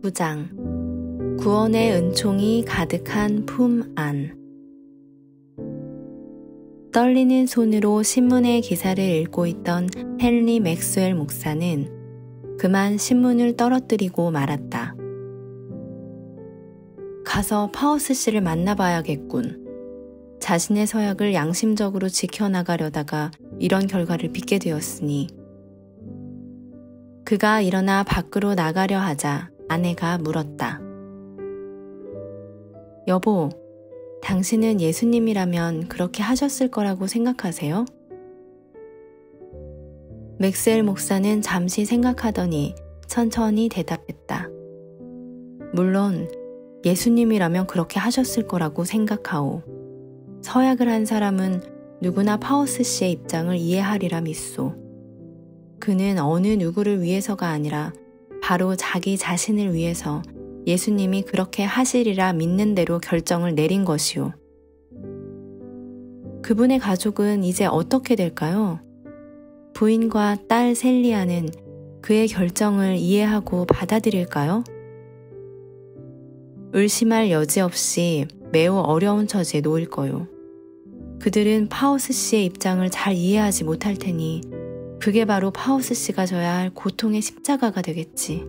9장 구원의 은총이 가득한 품 안. 떨리는 손으로 신문의 기사를 읽고 있던 헨리 맥스웰 목사는 그만 신문을 떨어뜨리고 말았다. 가서 파우스 씨를 만나봐야겠군. 자신의 서약을 양심적으로 지켜나가려다가 이런 결과를 빚게 되었으니. 그가 일어나 밖으로 나가려 하자 아내가 물었다. 여보, 당신은 예수님이라면 그렇게 하셨을 거라고 생각하세요? 맥스웰 목사는 잠시 생각하더니 천천히 대답했다. 물론 예수님이라면 그렇게 하셨을 거라고 생각하오. 서약을 한 사람은 누구나 파우스 씨의 입장을 이해하리라 믿소. 그는 어느 누구를 위해서가 아니라 바로 자기 자신을 위해서 예수님이 그렇게 하시리라 믿는 대로 결정을 내린 것이오. 그분의 가족은 이제 어떻게 될까요? 부인과 딸 셀리아는 그의 결정을 이해하고 받아들일까요? 의심할 여지 없이 매우 어려운 처지에 놓일 거요. 그들은 파우스 씨의 입장을 잘 이해하지 못할 테니 그게 바로 파우스 씨가 져야 할 고통의 십자가가 되겠지.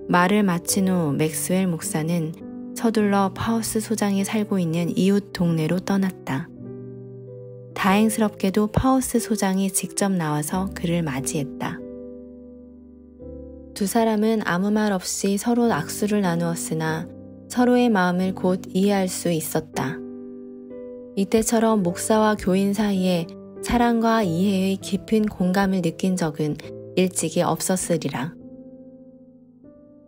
말을 마친 후 맥스웰 목사는 서둘러 파우스 소장이 살고 있는 이웃 동네로 떠났다. 다행스럽게도 파우스 소장이 직접 나와서 그를 맞이했다. 두 사람은 아무 말 없이 서로 악수를 나누었으나 서로의 마음을 곧 이해할 수 있었다. 이때처럼 목사와 교인 사이에 사랑과 이해의 깊은 공감을 느낀 적은 일찍이 없었으리라.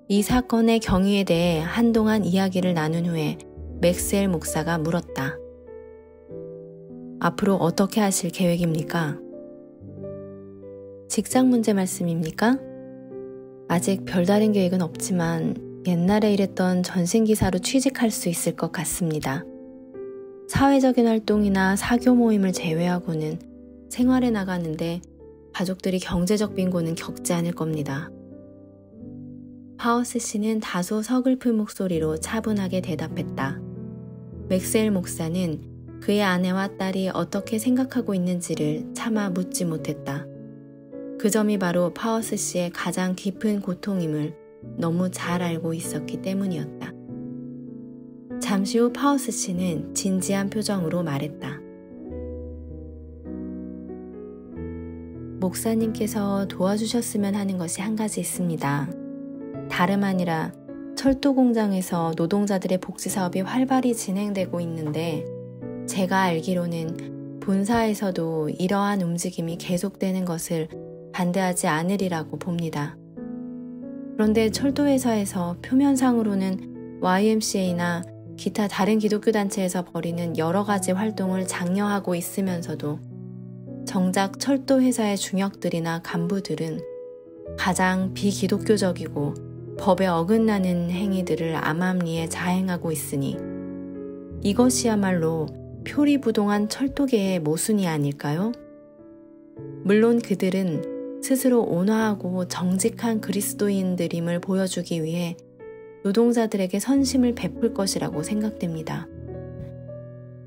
이 사건의 경위에 대해 한동안 이야기를 나눈 후에 맥스웰 목사가 물었다. 앞으로 어떻게 하실 계획입니까? 직장 문제 말씀입니까? 아직 별다른 계획은 없지만 옛날에 일했던 전신기사로 취직할 수 있을 것 같습니다. 사회적인 활동이나 사교 모임을 제외하고는 생활에 나가는데 가족들이 경제적 빈곤은 겪지 않을 겁니다. 파우스 씨는 다소 서글픈 목소리로 차분하게 대답했다. 맥스웰 목사는 그의 아내와 딸이 어떻게 생각하고 있는지를 차마 묻지 못했다. 그 점이 바로 파우스 씨의 가장 깊은 고통임을 너무 잘 알고 있었기 때문이었다. 잠시 후 파우스 씨는 진지한 표정으로 말했다. 목사님께서 도와주셨으면 하는 것이 한 가지 있습니다. 다름 아니라 철도 공장에서 노동자들의 복지 사업이 활발히 진행되고 있는데 제가 알기로는 본사에서도 이러한 움직임이 계속되는 것을 반대하지 않으리라고 봅니다. 그런데 철도회사에서 표면상으로는 YMCA나 기타 다른 기독교 단체에서 벌이는 여러 가지 활동을 장려하고 있으면서도 정작 철도회사의 중역들이나 간부들은 가장 비기독교적이고 법에 어긋나는 행위들을 암암리에 자행하고 있으니 이것이야말로 표리부동한 철도계의 모순이 아닐까요? 물론 그들은 스스로 온화하고 정직한 그리스도인들임을 보여주기 위해 노동자들에게 선심을 베풀 것이라고 생각됩니다.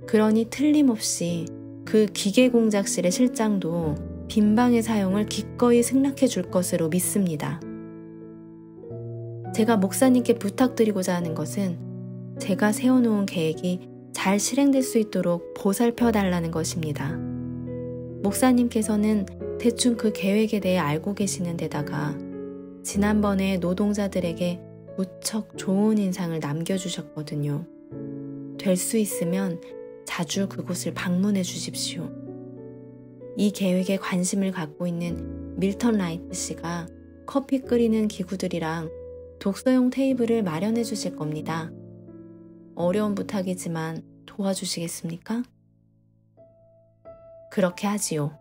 그러니 틀림없이 그 기계공작실의 실장도 빈방의 사용을 기꺼이 승낙해 줄 것으로 믿습니다. 제가 목사님께 부탁드리고자 하는 것은 제가 세워놓은 계획이 잘 실행될 수 있도록 보살펴 달라는 것입니다. 목사님께서는 대충 그 계획에 대해 알고 계시는 데다가 지난번에 노동자들에게 무척 좋은 인상을 남겨주셨거든요. 될 수 있으면 자주 그곳을 방문해 주십시오. 이 계획에 관심을 갖고 있는 밀턴 라이트 씨가 커피 끓이는 기구들이랑 독서용 테이블을 마련해 주실 겁니다. 어려운 부탁이지만 도와주시겠습니까? 그렇게 하지요.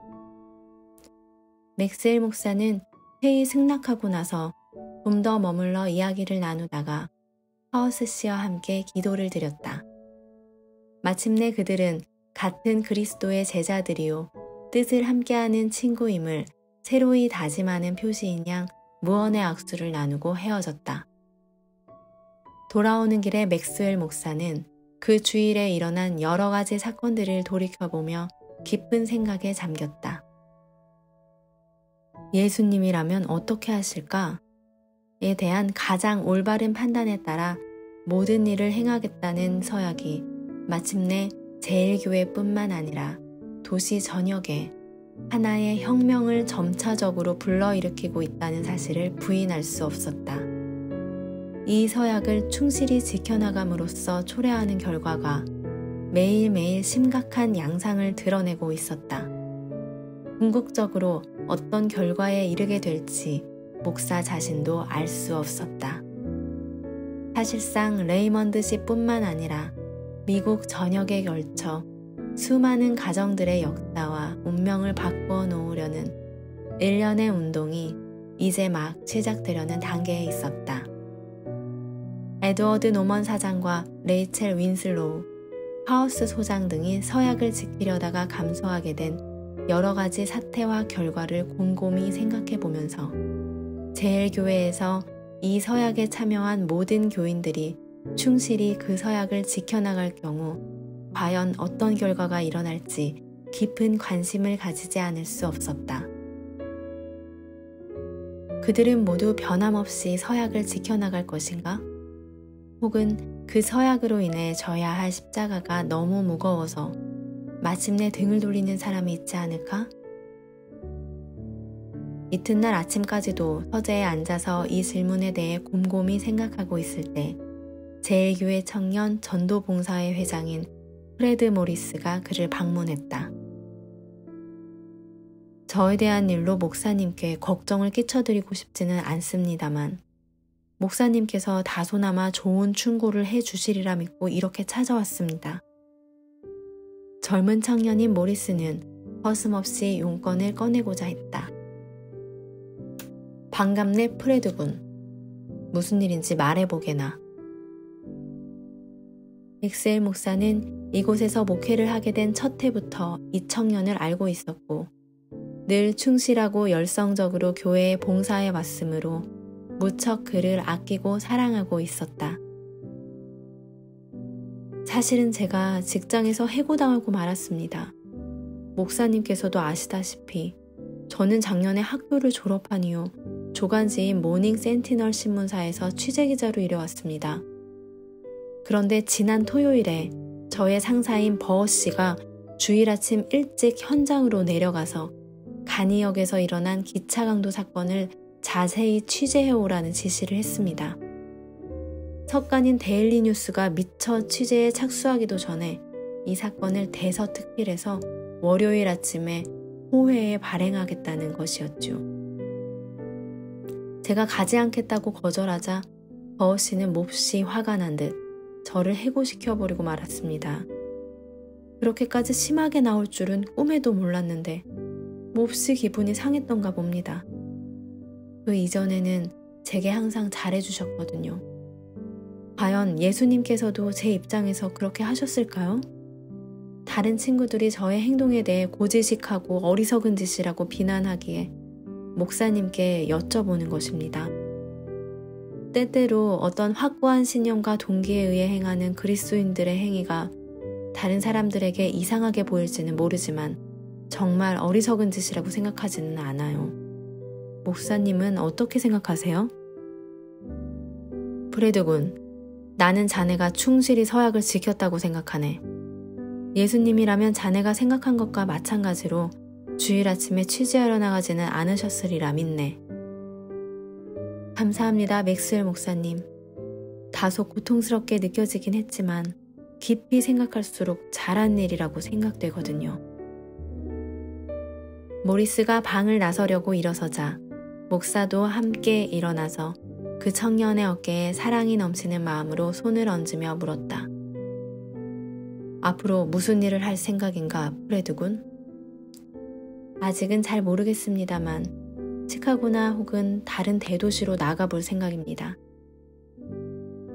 맥스웰 목사는 회의 승낙하고 나서 좀 더 머물러 이야기를 나누다가 파우스 씨와 함께 기도를 드렸다. 마침내 그들은 같은 그리스도의 제자들이요 뜻을 함께하는 친구임을 새로이 다짐하는 표시인 양 무언의 악수를 나누고 헤어졌다. 돌아오는 길에 맥스웰 목사는 그 주일에 일어난 여러 가지 사건들을 돌이켜보며 깊은 생각에 잠겼다. 예수님이라면 어떻게 하실까? 에 대한 가장 올바른 판단에 따라 모든 일을 행하겠다는 서약이 마침내 제일교회뿐만 아니라 도시 전역에 하나의 혁명을 점차적으로 불러일으키고 있다는 사실을 부인할 수 없었다. 이 서약을 충실히 지켜나감으로써 초래하는 결과가 매일매일 심각한 양상을 드러내고 있었다. 궁극적으로 어떤 결과에 이르게 될지 목사 자신도 알 수 없었다. 사실상 레이먼드 씨뿐만 아니라 미국 전역에 걸쳐 수많은 가정들의 역사와 운명을 바꾸어 놓으려는 일련의 운동이 이제 막 시작되려는 단계에 있었다. 에드워드 노먼 사장과 레이첼 윈슬로우, 하우스 소장 등이 서약을 지키려다가 감소하게 된 여러 가지 사태와 결과를 곰곰이 생각해 보면서 제일교회에서 이 서약에 참여한 모든 교인들이 충실히 그 서약을 지켜나갈 경우 과연 어떤 결과가 일어날지 깊은 관심을 가지지 않을 수 없었다. 그들은 모두 변함없이 서약을 지켜나갈 것인가? 혹은 그 서약으로 인해 져야 할 십자가가 너무 무거워서 마침내 등을 돌리는 사람이 있지 않을까? 이튿날 아침까지도 서재에 앉아서 이 질문에 대해 곰곰이 생각하고 있을 때 제일교회 청년 전도봉사회 회장인 프레드 모리스가 그를 방문했다. 저에 대한 일로 목사님께 걱정을 끼쳐드리고 싶지는 않습니다만 목사님께서 다소나마 좋은 충고를 해주시리라 믿고 이렇게 찾아왔습니다. 젊은 청년인 모리스는 서슴없이 용건을 꺼내고자 했다. 반갑네 프레드군. 무슨 일인지 말해보게나. 맥스웰 목사는 이곳에서 목회를 하게 된 첫 해부터 이 청년을 알고 있었고 늘 충실하고 열성적으로 교회에 봉사해 왔으므로 무척 그를 아끼고 사랑하고 있었다. 사실은 제가 직장에서 해고당하고 말았습니다. 목사님께서도 아시다시피 저는 작년에 학교를 졸업한 이후 조간지인 모닝 센티널 신문사에서 취재기자로 일해왔습니다. 그런데 지난 토요일에 저의 상사인 버어 씨가 주일 아침 일찍 현장으로 내려가서 간이역에서 일어난 기차 강도 사건을 자세히 취재해오라는 지시를 했습니다. 석간인 데일리 뉴스가 미처 취재에 착수하기도 전에 이 사건을 대서특필해서 월요일 아침에 호회에 발행하겠다는 것이었죠. 제가 가지 않겠다고 거절하자 버어 씨는 몹시 화가 난 듯 저를 해고시켜버리고 말았습니다. 그렇게까지 심하게 나올 줄은 꿈에도 몰랐는데 몹시 기분이 상했던가 봅니다. 그 이전에는 제게 항상 잘해주셨거든요. 과연 예수님께서도 제 입장에서 그렇게 하셨을까요? 다른 친구들이 저의 행동에 대해 고지식하고 어리석은 짓이라고 비난하기에 목사님께 여쭤보는 것입니다. 때때로 어떤 확고한 신념과 동기에 의해 행하는 그리스도인들의 행위가 다른 사람들에게 이상하게 보일지는 모르지만 정말 어리석은 짓이라고 생각하지는 않아요. 목사님은 어떻게 생각하세요? 프레드군, 나는 자네가 충실히 서약을 지켰다고 생각하네. 예수님이라면 자네가 생각한 것과 마찬가지로 주일 아침에 취재하러 나가지는 않으셨으리라 믿네. 감사합니다, 맥스웰 목사님. 다소 고통스럽게 느껴지긴 했지만 깊이 생각할수록 잘한 일이라고 생각되거든요. 모리스가 방을 나서려고 일어서자 목사도 함께 일어나서 그 청년의 어깨에 사랑이 넘치는 마음으로 손을 얹으며 물었다. 앞으로 무슨 일을 할 생각인가, 프레드군? 아직은 잘 모르겠습니다만 시카고나 혹은 다른 대도시로 나가볼 생각입니다.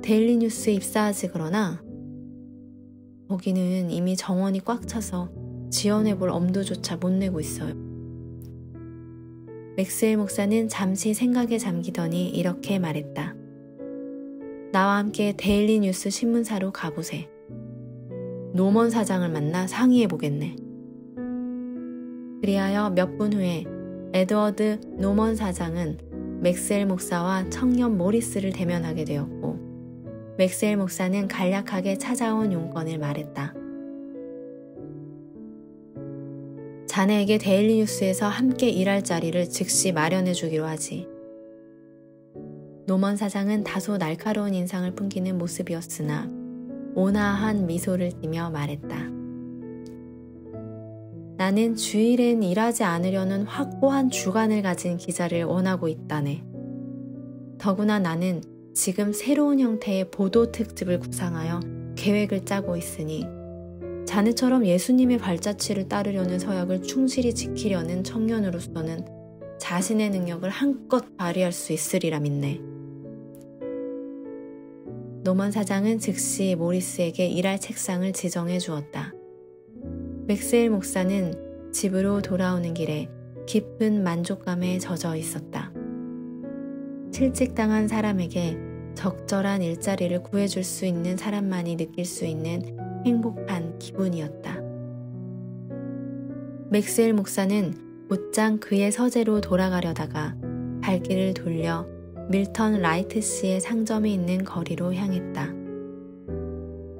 데일리 뉴스에 입사하지 그러나 거기는 이미 정원이 꽉 차서 지원해볼 엄두조차 못 내고 있어요. 맥스웰 목사는 잠시 생각에 잠기더니 이렇게 말했다. 나와 함께 데일리 뉴스 신문사로 가보세. 노먼 사장을 만나 상의해보겠네. 그리하여 몇 분 후에 에드워드 노먼 사장은 맥스웰 목사와 청년 모리스를 대면하게 되었고, 맥스웰 목사는 간략하게 찾아온 용건을 말했다. 자네에게 데일리 뉴스에서 함께 일할 자리를 즉시 마련해 주기로 하지. 노먼 사장은 다소 날카로운 인상을 풍기는 모습이었으나 온화한 미소를 띠며 말했다. 나는 주일엔 일하지 않으려는 확고한 주관을 가진 기자를 원하고 있다네. 더구나 나는 지금 새로운 형태의 보도 특집을 구상하여 계획을 짜고 있으니 자네처럼 예수님의 발자취를 따르려는 서약을 충실히 지키려는 청년으로서는 자신의 능력을 한껏 발휘할 수 있으리라 믿네. 노먼 사장은 즉시 모리스에게 일할 책상을 지정해 주었다. 맥스웰 목사는 집으로 돌아오는 길에 깊은 만족감에 젖어 있었다. 실직당한 사람에게 적절한 일자리를 구해줄 수 있는 사람만이 느낄 수 있는 행복한 기분이었다. 맥스웰 목사는 곧장 그의 서재로 돌아가려다가 발길을 돌려 밀턴 라이트 씨의 상점이 있는 거리로 향했다.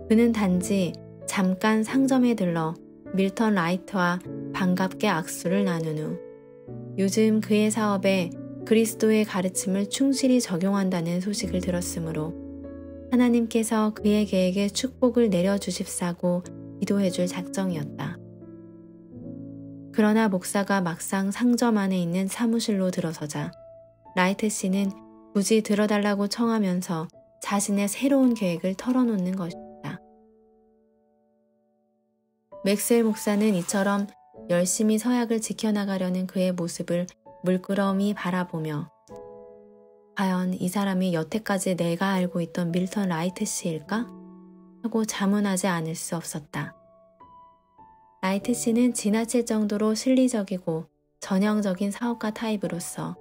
그는 단지 잠깐 상점에 들러 밀턴 라이트와 반갑게 악수를 나눈 후 요즘 그의 사업에 그리스도의 가르침을 충실히 적용한다는 소식을 들었으므로 하나님께서 그의 계획에 축복을 내려주십사고 기도해 줄 작정이었다. 그러나 목사가 막상 상점 안에 있는 사무실로 들어서자 라이트 씨는 굳이 들어달라고 청하면서 자신의 새로운 계획을 털어놓는 것이다. 맥스웰 목사는 이처럼 열심히 서약을 지켜나가려는 그의 모습을 물끄러미 바라보며 과연 이 사람이 여태까지 내가 알고 있던 밀턴 라이트 씨일까? 하고 자문하지 않을 수 없었다. 라이트 씨는 지나칠 정도로 실리적이고 전형적인 사업가 타입으로서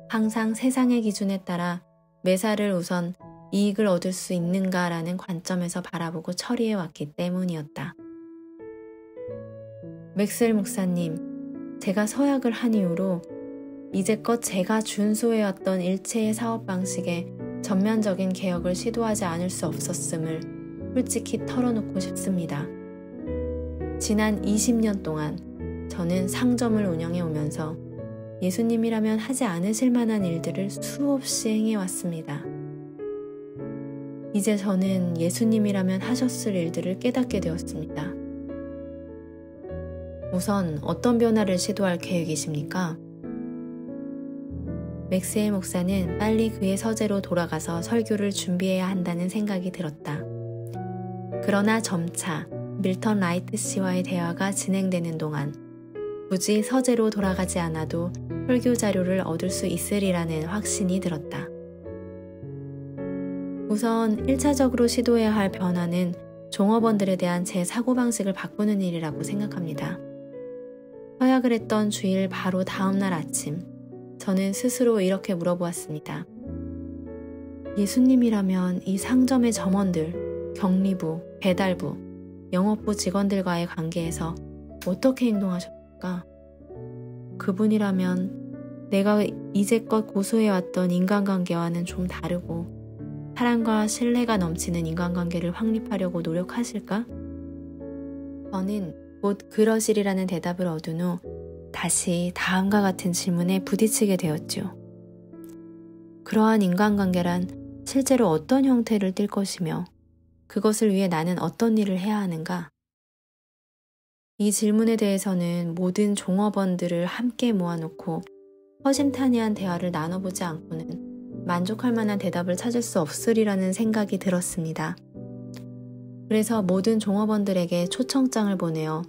항상 세상의 기준에 따라 매사를 우선 이익을 얻을 수 있는가라는 관점에서 바라보고 처리해왔기 때문이었다. 맥스웰 목사님, 제가 서약을 한 이후로 이제껏 제가 준수해왔던 일체의 사업 방식에 전면적인 개혁을 시도하지 않을 수 없었음을 솔직히 털어놓고 싶습니다. 지난 20년 동안 저는 상점을 운영해 오면서 예수님이라면 하지 않으실 만한 일들을 수없이 행해왔습니다. 이제 저는 예수님이라면 하셨을 일들을 깨닫게 되었습니다. 우선 어떤 변화를 시도할 계획이십니까? 맥스웰 목사는 빨리 그의 서재로 돌아가서 설교를 준비해야 한다는 생각이 들었다. 그러나 점차 밀턴 라이트 씨와의 대화가 진행되는 동안 굳이 서재로 돌아가지 않아도 설교 자료를 얻을 수 있으리라는 확신이 들었다. 우선 1차적으로 시도해야 할 변화는 종업원들에 대한 제 사고방식을 바꾸는 일이라고 생각합니다. 서약을 했던 주일 바로 다음날 아침, 저는 스스로 이렇게 물어보았습니다. 예수님이라면 이 상점의 점원들, 격리부, 배달부, 영업부 직원들과의 관계에서 어떻게 행동하셨을까? 그분이라면 내가 이제껏 고수해왔던 인간관계와는 좀 다르고 사랑과 신뢰가 넘치는 인간관계를 확립하려고 노력하실까? 저는 곧 그러시리라는 대답을 얻은 후 다시 다음과 같은 질문에 부딪히게 되었죠. 그러한 인간관계란 실제로 어떤 형태를 띨 것이며 그것을 위해 나는 어떤 일을 해야 하는가? 이 질문에 대해서는 모든 종업원들을 함께 모아놓고 허심탄회한 대화를 나눠보지 않고는 만족할 만한 대답을 찾을 수 없으리라는 생각이 들었습니다. 그래서 모든 종업원들에게 초청장을 보내어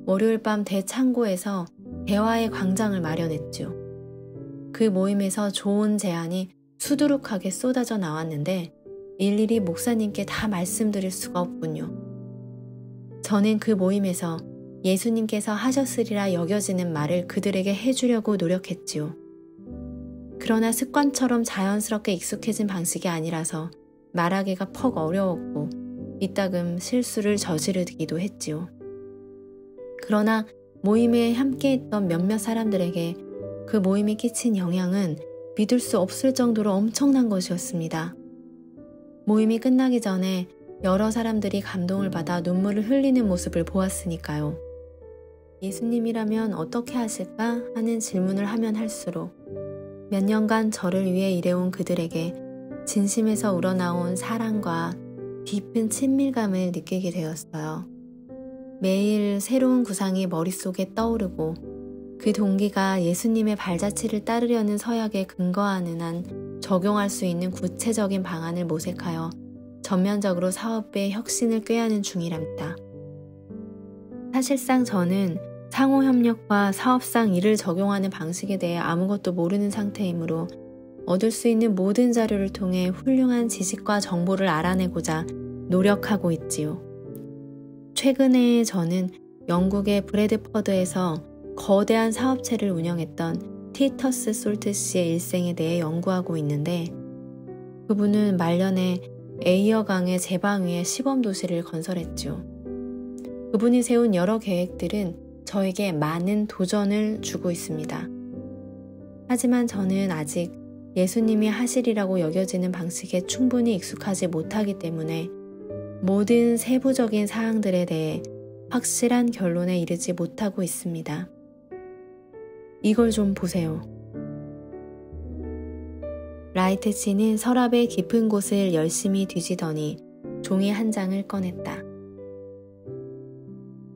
월요일 밤 대창고에서 대화의 광장을 마련했죠. 그 모임에서 좋은 제안이 수두룩하게 쏟아져 나왔는데 일일이 목사님께 다 말씀드릴 수가 없군요. 저는 그 모임에서 예수님께서 하셨으리라 여겨지는 말을 그들에게 해주려고 노력했지요. 그러나 습관처럼 자연스럽게 익숙해진 방식이 아니라서 말하기가 퍽 어려웠고 이따금 실수를 저지르기도 했지요. 그러나 모임에 함께했던 몇몇 사람들에게 그 모임이 끼친 영향은 믿을 수 없을 정도로 엄청난 것이었습니다. 모임이 끝나기 전에 여러 사람들이 감동을 받아 눈물을 흘리는 모습을 보았으니까요. 예수님이라면 어떻게 하실까 하는 질문을 하면 할수록 몇 년간 저를 위해 일해온 그들에게 진심에서 우러나온 사랑과 깊은 친밀감을 느끼게 되었어요. 매일 새로운 구상이 머릿속에 떠오르고 그 동기가 예수님의 발자취를 따르려는 서약에 근거하는 한 적용할 수 있는 구체적인 방안을 모색하여 전면적으로 사업의 혁신을 꾀하는 중이랍니다. 사실상 저는 상호협력과 사업상 이를 적용하는 방식에 대해 아무것도 모르는 상태이므로 얻을 수 있는 모든 자료를 통해 훌륭한 지식과 정보를 알아내고자 노력하고 있지요. 최근에 저는 영국의 브래드퍼드에서 거대한 사업체를 운영했던 티터스 솔트 씨의 일생에 대해 연구하고 있는데 그분은 말년에 에이어강의 제방 위에 시범도시를 건설했죠. 그분이 세운 여러 계획들은 저에게 많은 도전을 주고 있습니다. 하지만 저는 아직 예수님이 하시리라고 여겨지는 방식에 충분히 익숙하지 못하기 때문에 모든 세부적인 사항들에 대해 확실한 결론에 이르지 못하고 있습니다. 이걸 좀 보세요. 라이트 씨는 서랍의 깊은 곳을 열심히 뒤지더니 종이 한 장을 꺼냈다.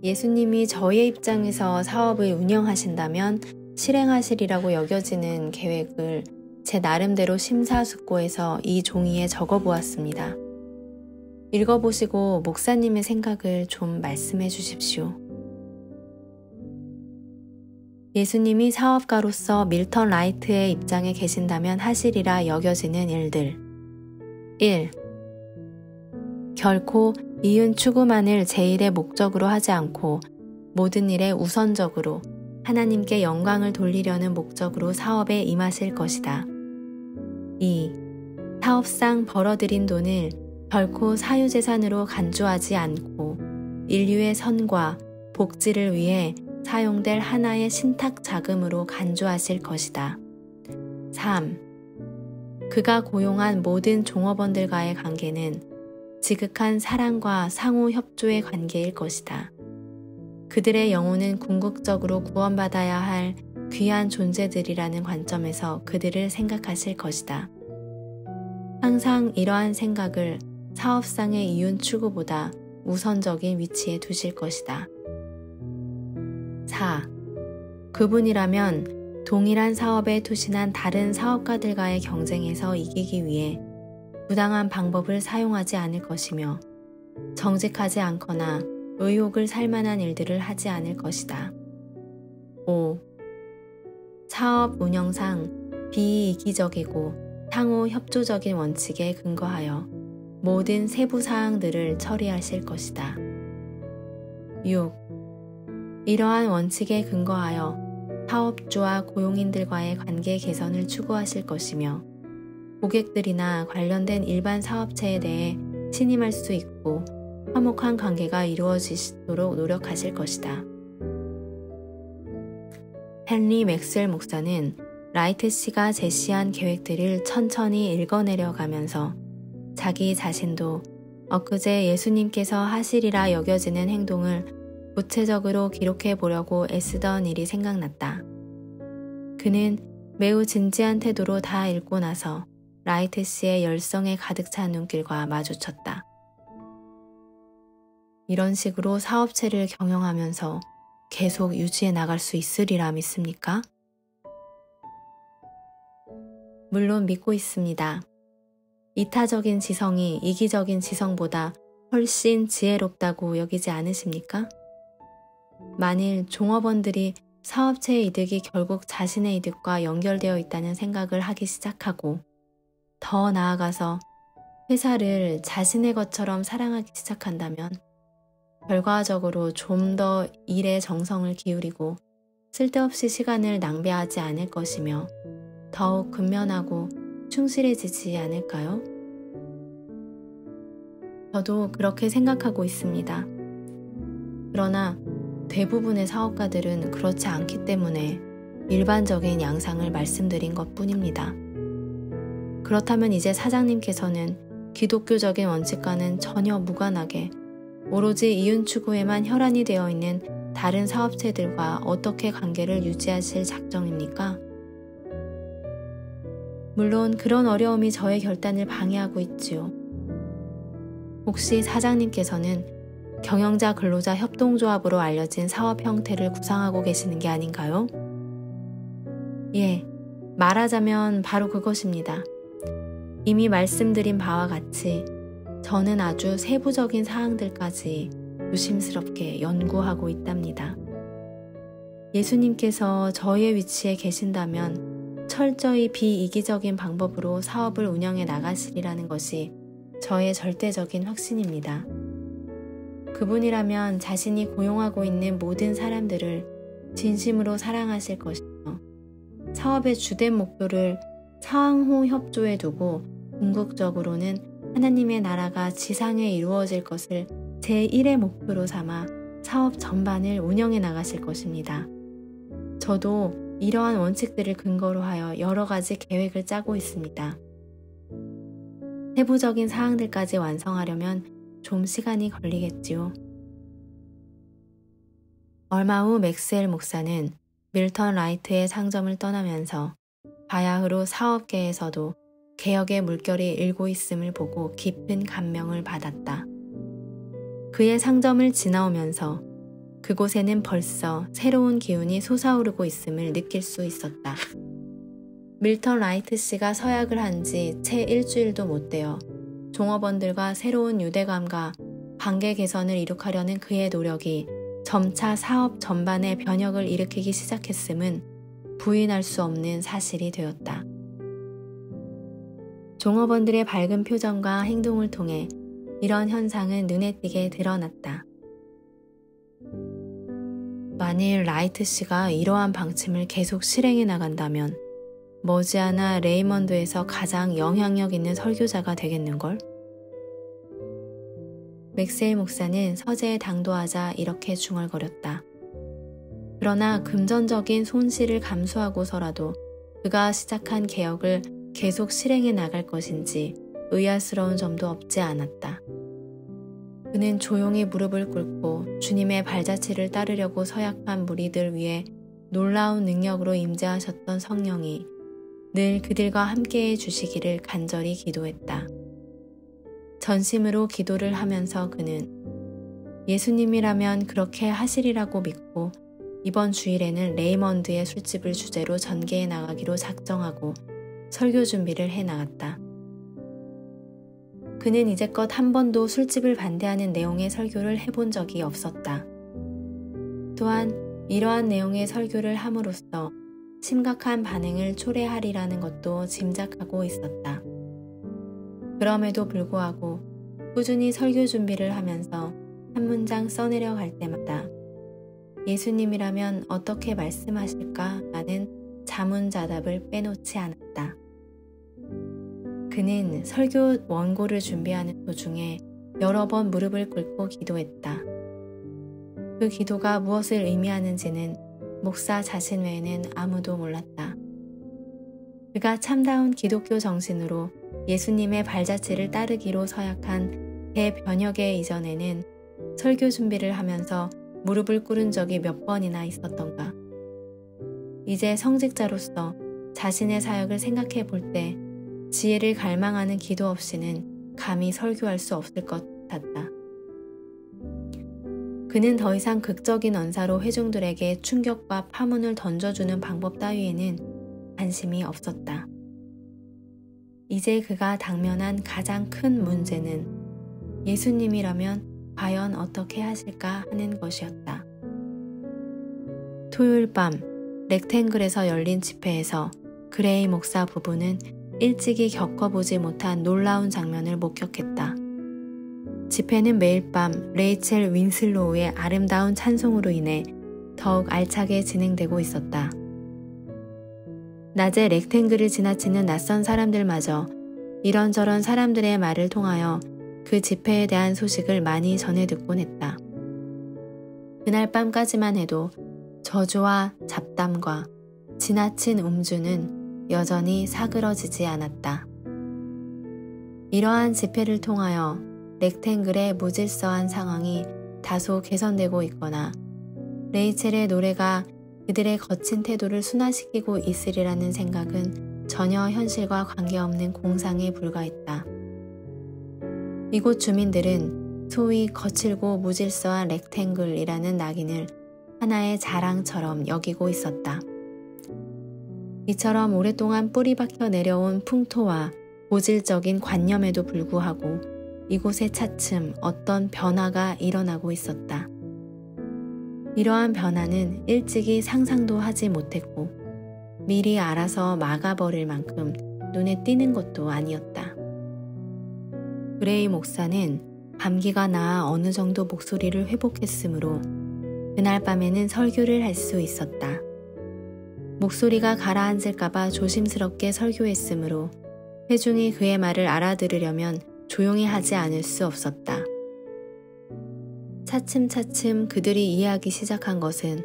예수님이 저의 입장에서 사업을 운영하신다면 실행하시리라고 여겨지는 계획을 제 나름대로 심사숙고해서 이 종이에 적어보았습니다. 읽어보시고 목사님의 생각을 좀 말씀해 주십시오. 예수님이 사업가로서 밀턴 라이트의 입장에 계신다면 하시리라 여겨지는 일들. 1. 결코 이윤 추구만을 제1의 목적으로 하지 않고 모든 일에 우선적으로 하나님께 영광을 돌리려는 목적으로 사업에 임하실 것이다. 2. 사업상 벌어들인 돈을 결코 사유재산으로 간주하지 않고 인류의 선과 복지를 위해 사용될 하나의 신탁 자금으로 간주하실 것이다. 3. 그가 고용한 모든 종업원들과의 관계는 지극한 사랑과 상호 협조의 관계일 것이다. 그들의 영혼은 궁극적으로 구원받아야 할 귀한 존재들이라는 관점에서 그들을 생각하실 것이다. 항상 이러한 생각을 사업상의 이윤 추구보다 우선적인 위치에 두실 것이다. 4. 그분이라면 동일한 사업에 투신한 다른 사업가들과의 경쟁에서 이기기 위해 부당한 방법을 사용하지 않을 것이며 정직하지 않거나 의욕을 살 만한 일들을 하지 않을 것이다. 5. 사업 운영상 비이기적이고 상호 협조적인 원칙에 근거하여 모든 세부 사항들을 처리하실 것이다. 6. 이러한 원칙에 근거하여 사업주와 고용인들과의 관계 개선을 추구하실 것이며 고객들이나 관련된 일반 사업체에 대해 신임할 수 있고 화목한 관계가 이루어지도록 노력하실 것이다. 헨리 맥스웰 목사는 라이트 씨가 제시한 계획들을 천천히 읽어내려 가면서 자기 자신도 엊그제 예수님께서 하시리라 여겨지는 행동을 구체적으로 기록해 보려고 애쓰던 일이 생각났다. 그는 매우 진지한 태도로 다 읽고 나서 라이트 씨의 열성에 가득 찬 눈길과 마주쳤다. 이런 식으로 사업체를 경영하면서 계속 유지해 나갈 수 있으리라 믿습니까? 물론 믿고 있습니다. 이타적인 지성이 이기적인 지성보다 훨씬 지혜롭다고 여기지 않으십니까? 만일 종업원들이 사업체의 이득이 결국 자신의 이득과 연결되어 있다는 생각을 하기 시작하고 더 나아가서 회사를 자신의 것처럼 사랑하기 시작한다면 결과적으로 좀 더 일에 정성을 기울이고 쓸데없이 시간을 낭비하지 않을 것이며 더욱 근면하고 충실해지지 않을까요? 저도 그렇게 생각하고 있습니다. 그러나 대부분의 사업가들은 그렇지 않기 때문에 일반적인 양상을 말씀드린 것 뿐입니다. 그렇다면 이제 사장님께서는 기독교적인 원칙과는 전혀 무관하게 오로지 이윤 추구에만 혈안이 되어 있는 다른 사업체들과 어떻게 관계를 유지하실 작정입니까? 물론 그런 어려움이 저의 결단을 방해하고 있지요. 혹시 사장님께서는 경영자 근로자 협동조합으로 알려진 사업 형태를 구상하고 계시는 게 아닌가요? 예, 말하자면 바로 그것입니다. 이미 말씀드린 바와 같이 저는 아주 세부적인 사항들까지 조심스럽게 연구하고 있답니다. 예수님께서 저의 위치에 계신다면 철저히 비이기적인 방법으로 사업을 운영해 나가시리라는 것이 저의 절대적인 확신입니다. 그분이라면 자신이 고용하고 있는 모든 사람들을 진심으로 사랑하실 것이며 사업의 주된 목표를 상호 협조에 두고 궁극적으로는 하나님의 나라가 지상에 이루어질 것을 제1의 목표로 삼아 사업 전반을 운영해 나가실 것입니다. 저도 이러한 원칙들을 근거로 하여 여러 가지 계획을 짜고 있습니다. 세부적인 사항들까지 완성하려면 좀 시간이 걸리겠지요. 얼마 후 맥스웰 목사는 밀턴 라이트의 상점을 떠나면서 바야흐로 사업계에서도 개혁의 물결이 일고 있음을 보고 깊은 감명을 받았다. 그의 상점을 지나오면서 그곳에는 벌써 새로운 기운이 솟아오르고 있음을 느낄 수 있었다. 밀턴 라이트 씨가 서약을 한 지 채 일주일도 못 되어 종업원들과 새로운 유대감과 관계 개선을 이룩하려는 그의 노력이 점차 사업 전반에 변혁을 일으키기 시작했음은 부인할 수 없는 사실이 되었다. 종업원들의 밝은 표정과 행동을 통해 이런 현상은 눈에 띄게 드러났다. 만일 라이트 씨가 이러한 방침을 계속 실행해 나간다면 머지않아 레이먼드에서 가장 영향력 있는 설교자가 되겠는걸? 맥스웰 목사는 서재에 당도하자 이렇게 중얼거렸다. 그러나 금전적인 손실을 감수하고서라도 그가 시작한 개혁을 계속 실행해 나갈 것인지 의아스러운 점도 없지 않았다. 그는 조용히 무릎을 꿇고 주님의 발자취를 따르려고 서약한 무리들 위에 놀라운 능력으로 임재하셨던 성령이 늘 그들과 함께해 주시기를 간절히 기도했다. 전심으로 기도를 하면서 그는 예수님이라면 그렇게 하시리라고 믿고 이번 주일에는 레이먼드의 술집을 주제로 전개해 나가기로 작정하고 설교 준비를 해 나갔다. 그는 이제껏 한 번도 술집을 반대하는 내용의 설교를 해본 적이 없었다. 또한 이러한 내용의 설교를 함으로써 심각한 반응을 초래하리라는 것도 짐작하고 있었다. 그럼에도 불구하고 꾸준히 설교 준비를 하면서 한 문장 써내려 갈 때마다 예수님이라면 어떻게 말씀하실까 라는 자문자답을 빼놓지 않았다. 그는 설교 원고를 준비하는 도중에 여러 번 무릎을 꿇고 기도했다. 그 기도가 무엇을 의미하는지는 목사 자신 외에는 아무도 몰랐다. 그가 참다운 기독교 정신으로 예수님의 발자취를 따르기로 서약한 대변혁의 이전에는 설교 준비를 하면서 무릎을 꿇은 적이 몇 번이나 있었던가. 이제 성직자로서 자신의 사역을 생각해 볼 때 지혜를 갈망하는 기도 없이는 감히 설교할 수 없을 것 같았다. 그는 더 이상 극적인 언사로 회중들에게 충격과 파문을 던져주는 방법 따위에는 관심이 없었다. 이제 그가 당면한 가장 큰 문제는 예수님이라면 과연 어떻게 하실까 하는 것이었다. 토요일 밤 렉탱글에서 열린 집회에서 그레이 목사 부부는 일찍이 겪어보지 못한 놀라운 장면을 목격했다. 집회는 매일 밤 레이첼 윈슬로우의 아름다운 찬송으로 인해 더욱 알차게 진행되고 있었다. 낮에 렉탱글을 지나치는 낯선 사람들마저 이런저런 사람들의 말을 통하여 그 집회에 대한 소식을 많이 전해 듣곤 했다. 그날 밤까지만 해도 저주와 잡담과 지나친 음주는 여전히 사그러지지 않았다. 이러한 집회를 통하여 렉탱글의 무질서한 상황이 다소 개선되고 있거나 레이첼의 노래가 그들의 거친 태도를 순화시키고 있으리라는 생각은 전혀 현실과 관계없는 공상에 불과했다. 이곳 주민들은 소위 거칠고 무질서한 렉탱글이라는 낙인을 하나의 자랑처럼 여기고 있었다. 이처럼 오랫동안 뿌리 박혀 내려온 풍토와 고질적인 관념에도 불구하고 이곳에 차츰 어떤 변화가 일어나고 있었다. 이러한 변화는 일찍이 상상도 하지 못했고 미리 알아서 막아버릴 만큼 눈에 띄는 것도 아니었다. 그레이 목사는 감기가 나아 어느 정도 목소리를 회복했으므로 그날 밤에는 설교를 할 수 있었다. 목소리가 가라앉을까봐 조심스럽게 설교했으므로 회중이 그의 말을 알아들으려면 조용히 하지 않을 수 없었다. 차츰차츰 그들이 이해하기 시작한 것은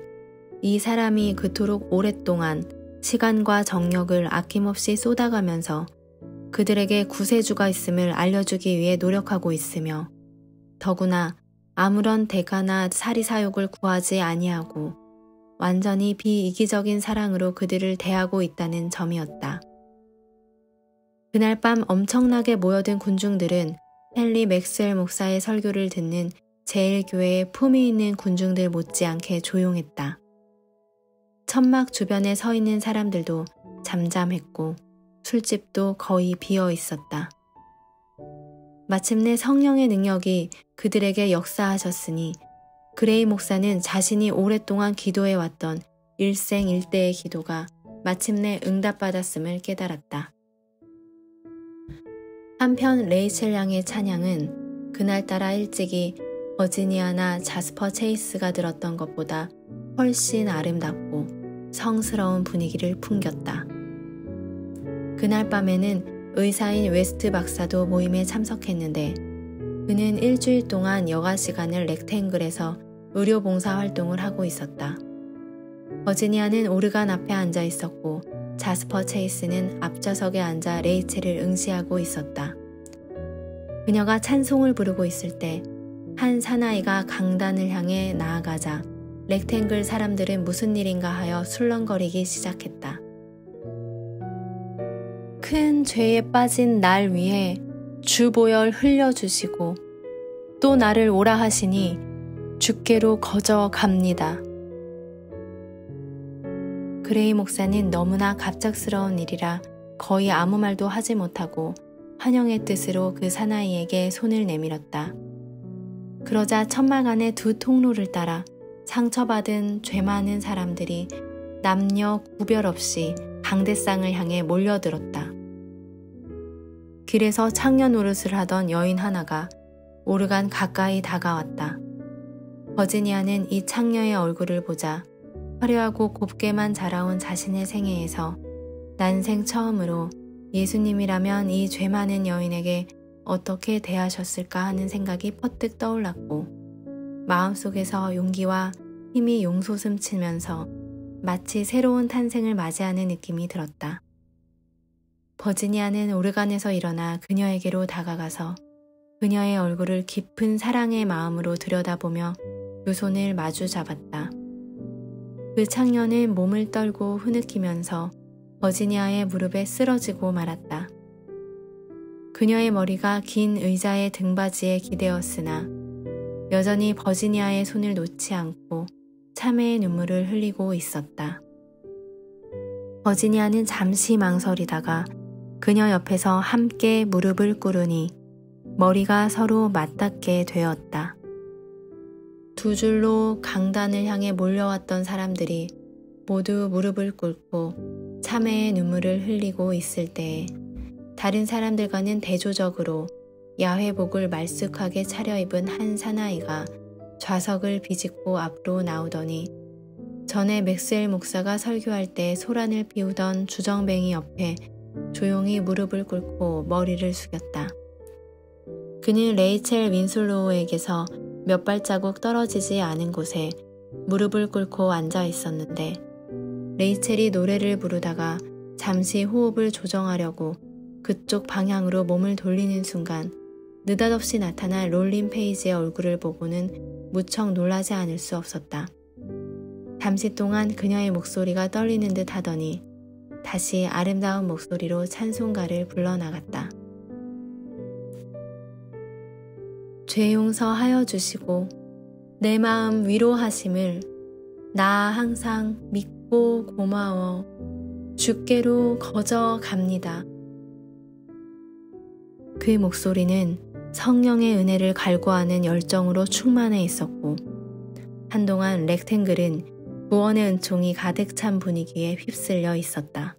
이 사람이 그토록 오랫동안 시간과 정력을 아낌없이 쏟아가면서 그들에게 구세주가 있음을 알려주기 위해 노력하고 있으며 더구나 아무런 대가나 사리사욕을 구하지 아니하고 완전히 비이기적인 사랑으로 그들을 대하고 있다는 점이었다. 그날 밤 엄청나게 모여든 군중들은 헨리 맥스웰 목사의 설교를 듣는 제1교회의 품위 있는 군중들 못지않게 조용했다. 천막 주변에 서 있는 사람들도 잠잠했고 술집도 거의 비어 있었다. 마침내 성령의 능력이 그들에게 역사하셨으니 그레이 목사는 자신이 오랫동안 기도해왔던 일생일대의 기도가 마침내 응답받았음을 깨달았다. 한편 레이첼 양의 찬양은 그날따라 일찍이 버지니아나 자스퍼 체이스가 들었던 것보다 훨씬 아름답고 성스러운 분위기를 풍겼다. 그날 밤에는 의사인 웨스트 박사도 모임에 참석했는데 그는 일주일 동안 여가 시간을 렉탱글에서 의료봉사 활동을 하고 있었다. 버지니아는 오르간 앞에 앉아 있었고 자스퍼 체이스는 앞좌석에 앉아 레이첼을 응시하고 있었다. 그녀가 찬송을 부르고 있을 때 한 사나이가 강단을 향해 나아가자 렉탱글 사람들은 무슨 일인가 하여 술렁거리기 시작했다. 큰 죄에 빠진 날 위해 주보혈 흘려주시고 또 나를 오라 하시니 주께로 거저 갑니다. 그레이 목사는 너무나 갑작스러운 일이라 거의 아무 말도 하지 못하고 환영의 뜻으로 그 사나이에게 손을 내밀었다. 그러자 천막 안의 두 통로를 따라 상처받은 죄 많은 사람들이 남녀 구별 없이 강대상을 향해 몰려들었다. 길에서 창녀 노릇을 하던 여인 하나가 오르간 가까이 다가왔다. 버지니아는 이 창녀의 얼굴을 보자 화려하고 곱게만 자라온 자신의 생애에서 난생 처음으로 예수님이라면 이 죄 많은 여인에게 어떻게 대하셨을까 하는 생각이 퍼뜩 떠올랐고 마음속에서 용기와 힘이 용솟음치면서 마치 새로운 탄생을 맞이하는 느낌이 들었다. 버지니아는 오르간에서 일어나 그녀에게로 다가가서 그녀의 얼굴을 깊은 사랑의 마음으로 들여다보며 두 손을 마주 잡았다. 그 창녀는 몸을 떨고 흐느끼면서 버지니아의 무릎에 쓰러지고 말았다. 그녀의 머리가 긴 의자의 등받이에 기대었으나 여전히 버지니아의 손을 놓지 않고 참회의 눈물을 흘리고 있었다. 버지니아는 잠시 망설이다가 그녀 옆에서 함께 무릎을 꿇으니 머리가 서로 맞닿게 되었다. 두 줄로 강단을 향해 몰려왔던 사람들이 모두 무릎을 꿇고 참회의 눈물을 흘리고 있을 때에 다른 사람들과는 대조적으로 야회복을 말쑥하게 차려입은 한 사나이가 좌석을 비집고 앞으로 나오더니 전에 맥스웰 목사가 설교할 때 소란을 피우던 주정뱅이 옆에 조용히 무릎을 꿇고 머리를 숙였다. 그는 레이첼 윈슬로우에게서 몇 발자국 떨어지지 않은 곳에 무릎을 꿇고 앉아 있었는데 레이첼이 노래를 부르다가 잠시 호흡을 조정하려고 그쪽 방향으로 몸을 돌리는 순간 느닷없이 나타난 롤린 페이지의 얼굴을 보고는 무척 놀라지 않을 수 없었다. 잠시 동안 그녀의 목소리가 떨리는 듯 하더니 다시 아름다운 목소리로 찬송가를 불러나갔다. 죄 용서하여 주시고 내 마음 위로하심을 나 항상 믿고 고마워 주께로 거저 갑니다. 그 목소리는 성령의 은혜를 갈구하는 열정으로 충만해 있었고 한동안 렉탱글은 구원의 은총이 가득 찬 분위기에 휩쓸려 있었다.